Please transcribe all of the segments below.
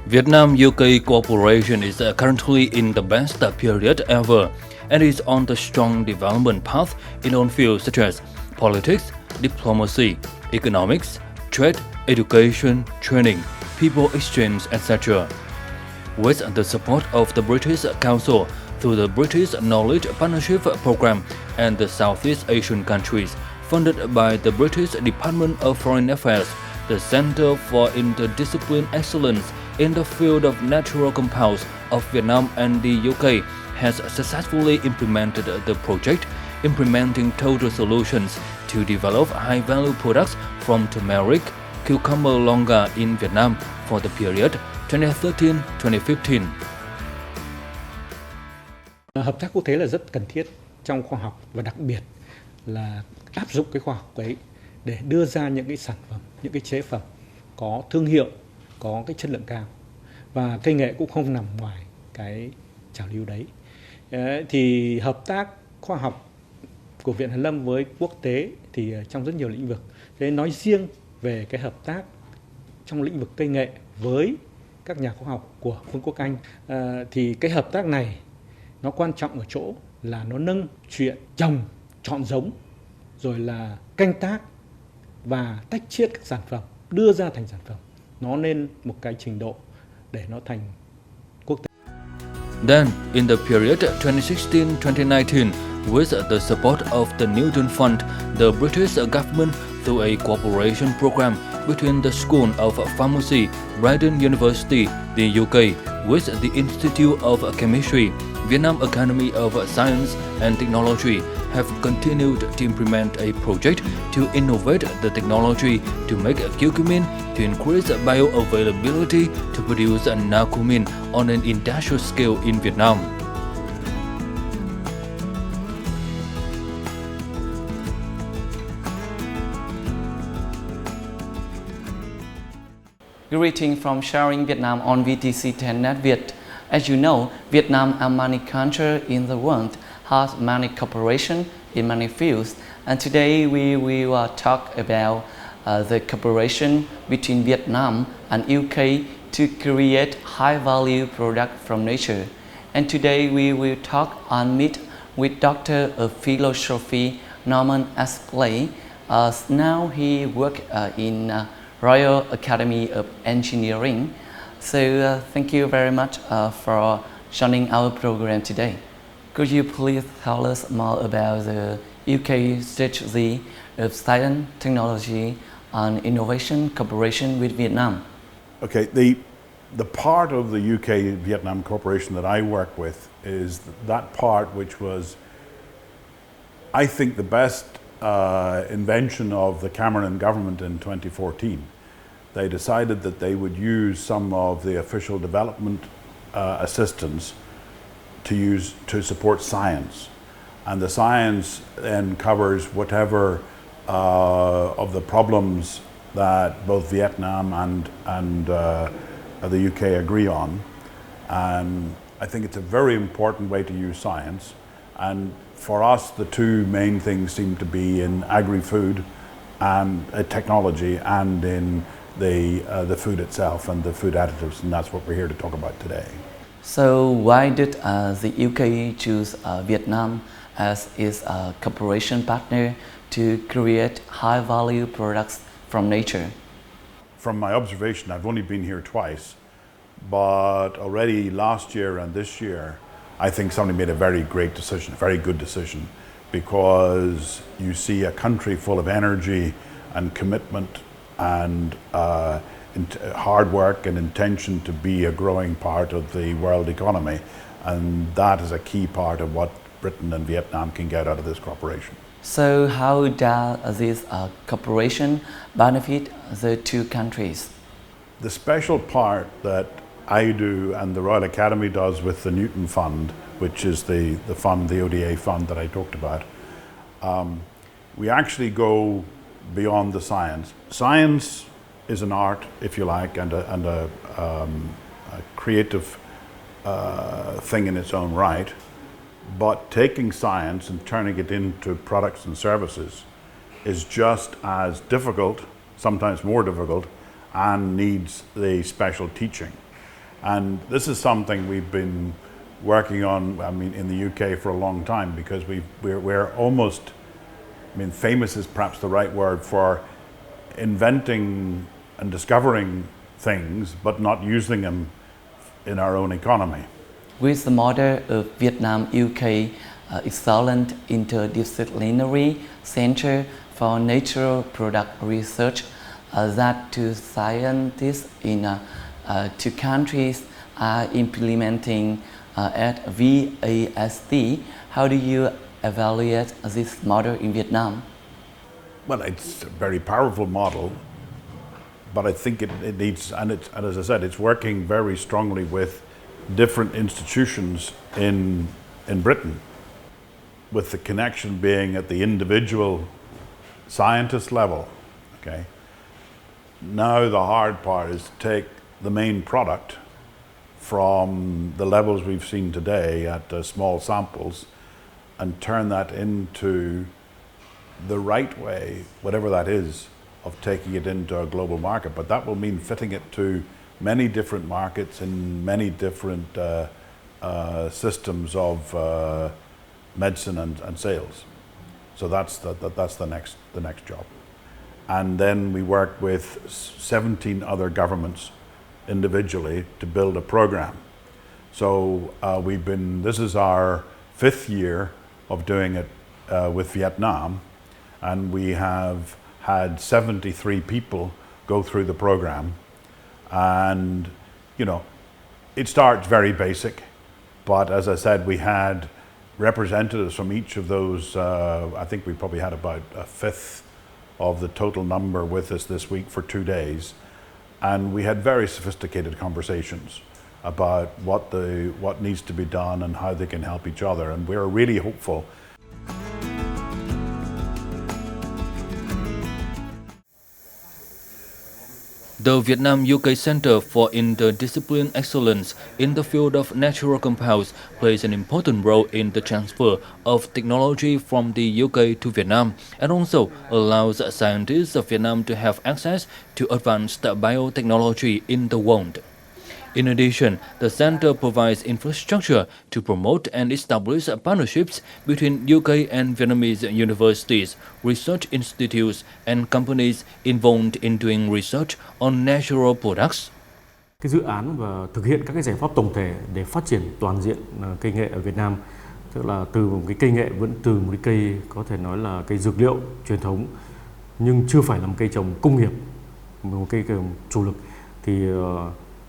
Vietnam-UK cooperation is currently in the best period ever and is on the strong development path in all fields such as politics, diplomacy, economics, trade, education, training, people exchange, etc. With the support of the British Council through the British Knowledge Partnership Programme and the Southeast Asian countries, funded by the British Department of Foreign Affairs, the Center for Interdisciplinary Excellence in the field of natural compounds of Vietnam and the UK has successfully implemented the project, implementing total solutions to develop high-value products from turmeric, cucumber longa in Vietnam for the period 2013-2015. Hợp tác quốc tế là rất cần thiết trong khoa học và đặc biệt là áp dụng cái khoa học ấy để đưa ra những cái sản phẩm, những cái chế phẩm có thương hiệu, có cái chất lượng cao và cây nghệ cũng không nằm ngoài cái trào lưu đấy. Thì hợp tác khoa học của Viện Hàn Lâm với quốc tế thì trong rất nhiều lĩnh vực. Thế nói riêng về cái hợp tác trong lĩnh vực cây nghệ với các nhà khoa học của Vương quốc Anh thì cái hợp tác này nó quan trọng ở chỗ là nó nâng chuyện trồng, chọn giống, rồi là canh tác và tách chiết các sản phẩm, đưa ra thành sản phẩm. Nó lên một cái trình độ để nó thành quốc tế. Then, in the period 2016-2019, with the support of the Newton Fund, the British government, through a cooperation program between the School of Pharmacy, Brighton University, the UK, with the Institute of Chemistry, Vietnam Academy of Science and Technology, have continued to implement a project to innovate the technology to make curcumin to increase bioavailability to produce narcomin on an industrial scale in Vietnam. Greeting from Sharing Vietnam on VTC 10 NetViet. As you know, Vietnam and many countries in the world has many cooperation in many fields, and today we will talk about the cooperation between Vietnam and UK to create high-value product from nature. And today we will talk and meet with Doctor of Philosophy Norman Aspley. Now he works in Royal Academy of Engineering. So thank you very much for joining our program today. Could you please tell us more about the UK strategy of science, technology and innovation cooperation with Vietnam? Okay, the part of the UK-Vietnam cooperation that I work with is that part which was, I think, the best invention of the Cameron government in 2014. They decided that they would use some of the official development assistance to support science, and the science then covers whatever of the problems that both Vietnam and the UK agree on. And I think it's a very important way to use science, and for us the two main things seem to be in agri-food and technology and in the food itself and the food additives, and that's what we're here to talk about today. So why did the UK choose Vietnam as its cooperation partner to create high-value products from nature? From my observation, I've only been here twice, but already last year and this year, I think somebody made a very great decision, a very good decision, because you see a country full of energy and commitment and hard work and intention to be a growing part of the world economy, and that is a key part of what Britain and Vietnam can get out of this cooperation. So how does this cooperation benefit the two countries? The special part that I do and the Royal Academy does with the Newton Fund, which is the fund, the ODA fund that I talked about, we actually go beyond the science. Science is an art, if you like, and a creative thing in its own right. But taking science and turning it into products and services is just as difficult, sometimes more difficult, and needs the special teaching. And this is something we've been working on, I mean, in the UK for a long time, because we're almost, I mean, famous is perhaps the right word for inventing and discovering things, but not using them in our own economy. With the model of Vietnam UK Excellent Interdisciplinary Center for Natural Product Research that two scientists in two countries are implementing at VASD, how do you evaluate this model in Vietnam? Well, it's a very powerful model, but I think it needs, and as I said, it's working very strongly with different institutions in Britain, with the connection being at the individual scientist level. Okay. Now the hard part is to take the main product from the levels we've seen today at small samples and turn that into the right way, whatever that is, of taking it into a global market. But that will mean fitting it to many different markets in many different systems of medicine and sales. So that's the next job. And then we work with 17 other governments individually to build a program. So this is our 5th year of doing it with Vietnam, and we have had 73 people go through the program. And, you know, it starts very basic, but as I said, we had representatives from each of those, I think we probably had about a 5th of the total number with us this week for 2 days. And we had very sophisticated conversations about what needs to be done and how they can help each other. And we're really hopeful. The Vietnam UK Center for Interdisciplinary Excellence in the field of natural compounds plays an important role in the transfer of technology from the UK to Vietnam, and also allows scientists of Vietnam to have access to advanced biotechnology in the world. In addition, the center provides infrastructure to promote and establish partnerships between UK and Vietnamese universities, research institutes, and companies involved in doing research on natural products. Cái dự án và thực hiện các cái giải pháp tổng thể để phát triển toàn diện cây nghệ ở Việt Nam, tức là từ một cái cây nghệ vẫn từ một cái cây có thể nói là cây dược liệu truyền thống, nhưng chưa phải là một cây trồng công nghiệp, một cây chủ lực, thì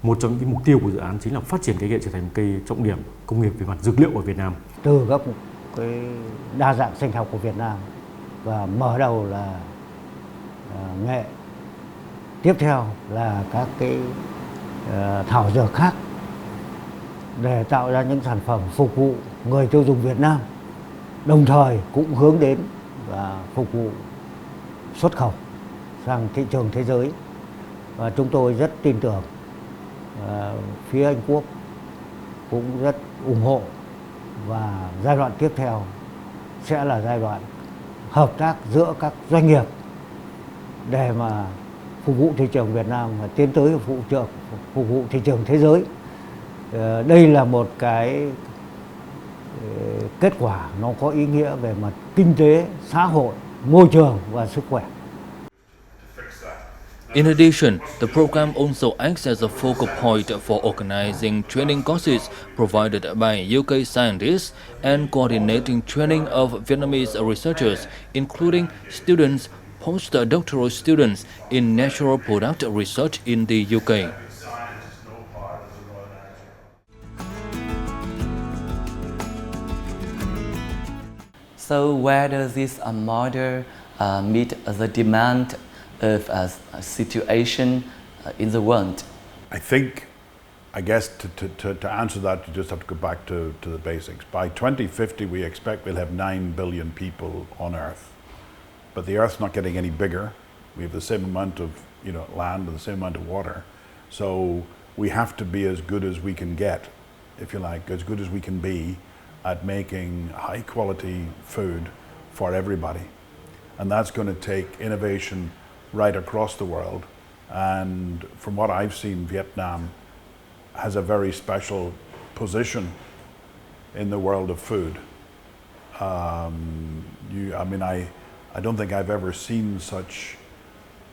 một trong những cái mục tiêu của dự án chính là phát triển cây nghệ trở thành một cây trọng điểm công nghiệp về mặt dược liệu ở Việt Nam. Từ các cái đa dạng sinh học của Việt Nam và mở đầu là nghệ, tiếp theo là các cái thảo dược khác để tạo ra những sản phẩm phục vụ người tiêu dùng Việt Nam, đồng thời cũng hướng đến và phục vụ xuất khẩu sang thị trường thế giới. Và chúng tôi rất tin tưởng phía Anh Quốc cũng rất ủng hộ, và giai đoạn tiếp theo sẽ là giai đoạn hợp tác giữa các doanh nghiệp để mà phục vụ thị trường Việt Nam và tiến tới phục vụ thị trường thế giới. Đây là một cái kết quả nó có ý nghĩa về mặt kinh tế, xã hội, môi trường và sức khỏe. In addition, the program also acts as a focal point for organizing training courses provided by UK scientists and coordinating training of Vietnamese researchers, including students, postdoctoral students in natural product research in the UK. So where does this model meet the demand of a situation in the world? I think, I guess to answer that, you just have to go back to the basics. By 2050, we expect we'll have 9 billion people on Earth. But the Earth's not getting any bigger. We have the same amount of land and the same amount of water. So we have to be as good as we can get, if you like, as good as we can be at making high quality food for everybody. And that's going to take innovation right across the world. And from what I've seen, Vietnam has a very special position in the world of food. I don't think I've ever seen such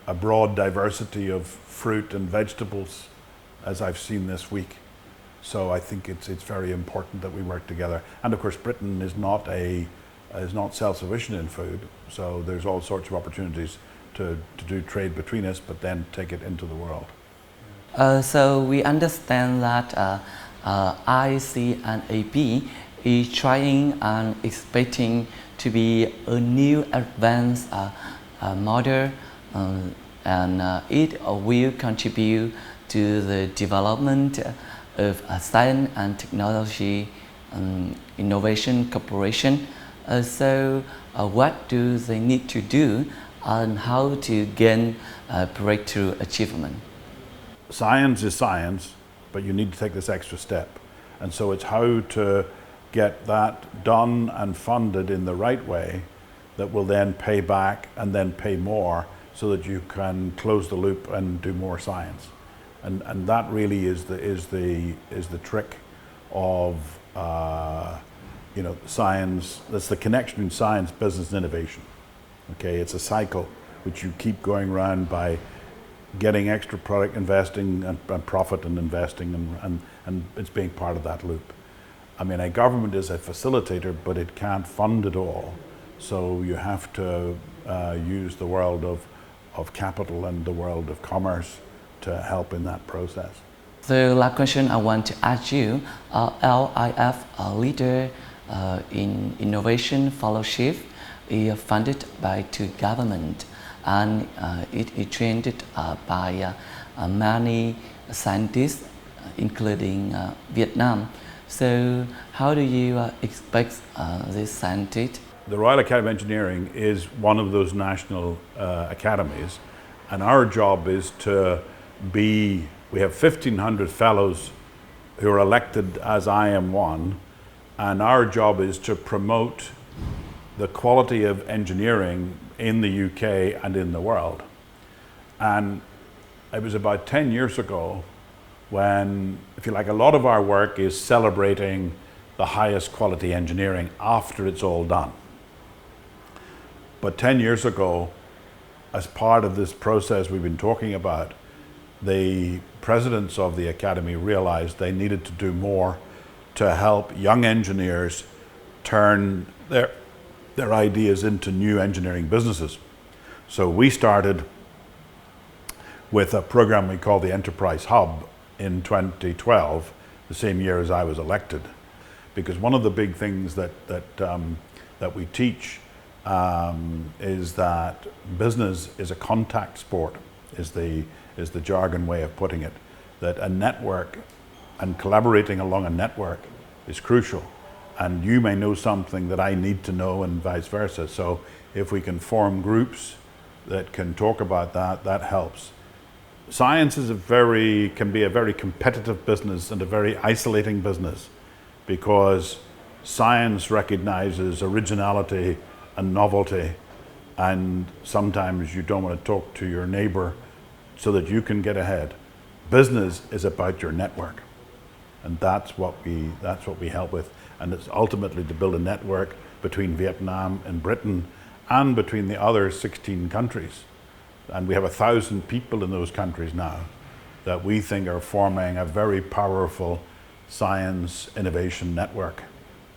a broad diversity of fruit and vegetables as I've seen this week. So I think it's very important that we work together. And of course, Britain is not self-sufficient in food, so there's all sorts of opportunities to do trade between us, but then take it into the world. So we understand that ICNAB is trying and expecting to be a new advanced model, and it will contribute to the development of science and technology innovation corporation. So what do they need to do and how to gain breakthrough achievement? Science is science, but you need to take this extra step. And so it's how to get that done and funded in the right way that will then pay back and then pay more so that you can close the loop and do more science. And that really is the trick of science. That's the connection between science, business, and innovation. Okay, it's a cycle which you keep going around by getting extra product, investing and profit and investing, and it's being part of that loop. I mean, a government is a facilitator, but it can't fund it all. So you have to use the world of capital and the world of commerce to help in that process. The last question I want to ask you, LIF, a leader in innovation fellowship, is funded by two governments, and it is trained by many scientists, including Vietnam. So how do you expect this scientist? The Royal Academy of Engineering is one of those national academies, and our job is to we have 1,500 fellows who are elected, as I am one, and our job is to promote the quality of engineering in the UK and in the world. And it was about 10 years ago when, if you like, a lot of our work is celebrating the highest quality engineering after it's all done. But 10 years ago, as part of this process we've been talking about, the presidents of the Academy realized they needed to do more to help young engineers turn their ideas into new engineering businesses. So we started with a program we call the Enterprise Hub in 2012, the same year as I was elected. Because one of the big things that we teach is that business is a contact sport, is the jargon way of putting it. That a network and collaborating along a network is crucial. And you may know something that I need to know and vice versa. So if we can form groups that can talk about that, that helps. Science is can be a very competitive business and a very isolating business, because science recognizes originality and novelty, and sometimes you don't want to talk to your neighbor so that you can get ahead. Business is about your network, and that's what we help with, and it's ultimately to build a network between Vietnam and Britain and between the other 16 countries. And we have 1,000 people in those countries now that we think are forming a very powerful science innovation network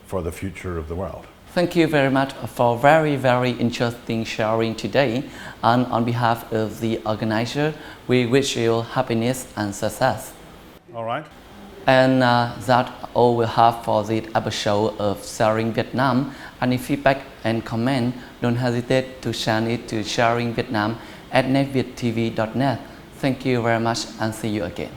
for the future of the world. Thank you very much for very, very interesting sharing today. And on behalf of the organizer, we wish you happiness and success. All right. And that's all we have for this episode of Sharing Vietnam. Any feedback and comment, don't hesitate to send it to sharingvietnam@netvietTV.net. Thank you very much and see you again.